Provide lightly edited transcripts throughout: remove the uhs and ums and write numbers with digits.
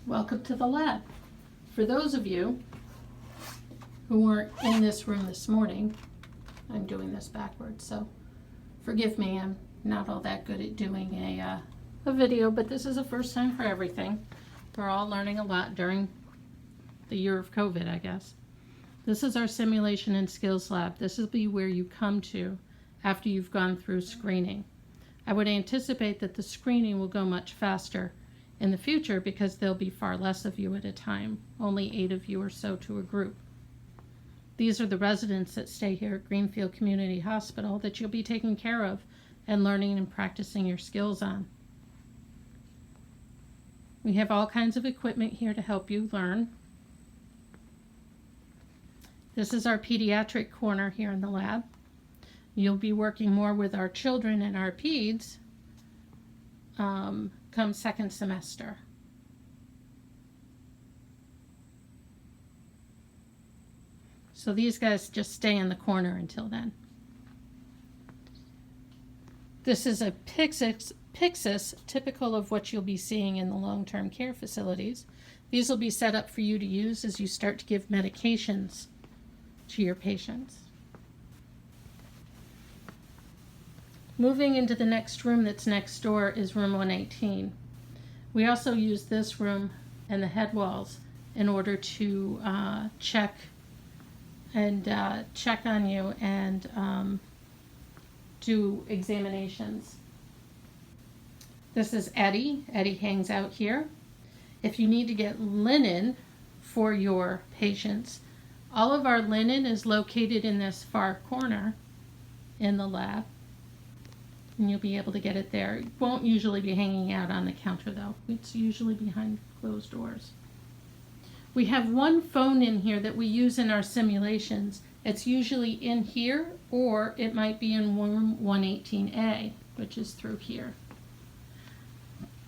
Welcome to the lab. For those of you who weren't in this room this morning, I'm doing this backwards, so forgive me, I'm not all that good at doing a video, but this is a first time for everything. We're all learning a lot during the year of COVID, I guess. This is our simulation and skills lab. This will be where you come to after you've gone through screening. I would anticipate that the screening will go much faster in the future because there'll be far less of you at a time, only 8 of you or so to a group. These are the residents that stay here at Greenfield Community Hospital that you'll be taking care of and learning and practicing your skills on. We have all kinds of equipment here to help you learn. This is our pediatric corner here in the lab. You'll be working more with our children and our peds come second semester. So these guys just stay in the corner until then. This is a Pyxis, typical of what you'll be seeing in the long-term care facilities. These will be set up for you to use as you start to give medications to your patients. Moving into the next room that's next door is room 118. We also use this room and the head walls in order to check on you and do examinations. This is Eddie. Eddie hangs out here. If you need to get linen for your patients, all of our linen is located in this far corner in the lab, and you'll be able to get it there. It won't usually be hanging out on the counter though. It's usually behind closed doors. We have one phone in here that we use in our simulations. It's usually in here, or it might be in room 118A, which is through here.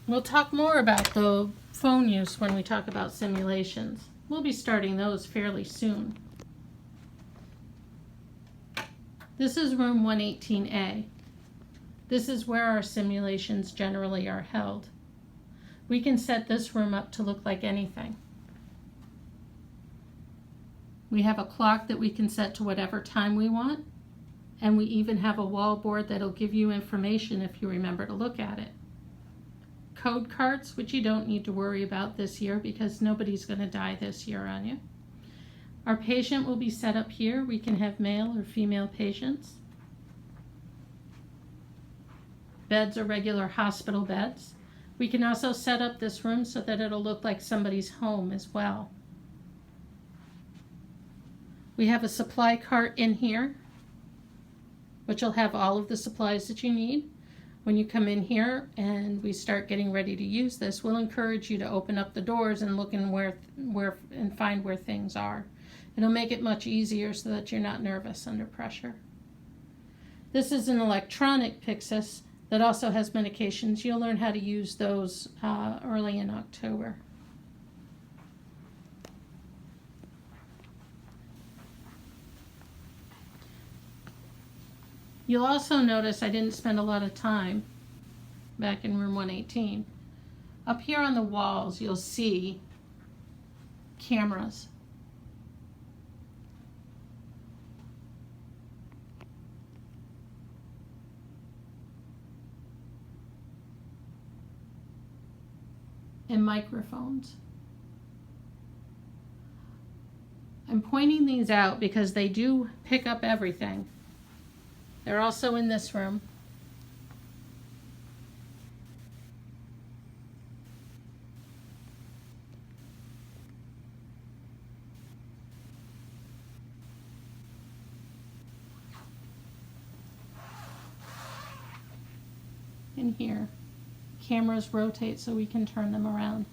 We'll talk more about the phone use when we talk about simulations. We'll be starting those fairly soon. This is room 118A. This is where our simulations generally are held. We can set this room up to look like anything. We have a clock that we can set to whatever time we want, and we even have a wall board that'll give you information if you remember to look at it. Code cards, which you don't need to worry about this year because nobody's going to die this year on you. Our patient will be set up here. We can have male or female patients. Beds are regular hospital beds. We can also set up this room so that it'll look like somebody's home as well. We have a supply cart in here, which will have all of the supplies that you need. When you come in here and we start getting ready to use this, we'll encourage you to open up the doors and look and and find where things are. It'll make it much easier so that you're not nervous under pressure. This is an electronic Pyxis that also has medications. You'll learn how to use those early in October. You'll also notice I didn't spend a lot of time back in room 118. Up here on the walls, you'll see cameras. And microphones. I'm pointing these out because they do pick up everything. They're also in this room. In here. Cameras rotate so we can turn them around.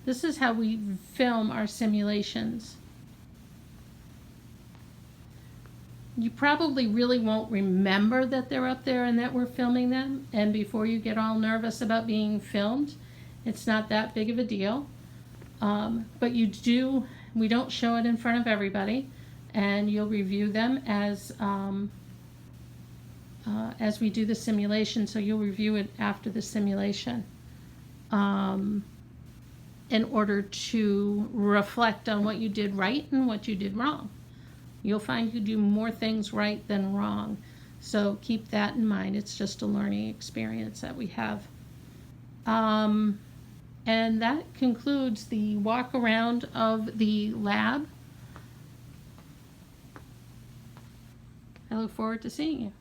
This is how we film our simulations. You probably really won't remember that they're up there and that we're filming them, and before you get all nervous about being filmed, it's not that big of a deal. But we don't show it in front of everybody, and you'll review them as we do the simulation, so you'll review it after the simulation. in order to reflect on what you did right and what you did wrong. You'll find you do more things right than wrong. So keep that in mind. It's just a learning experience that we have. And that concludes the walk around of the lab. I look forward to seeing you.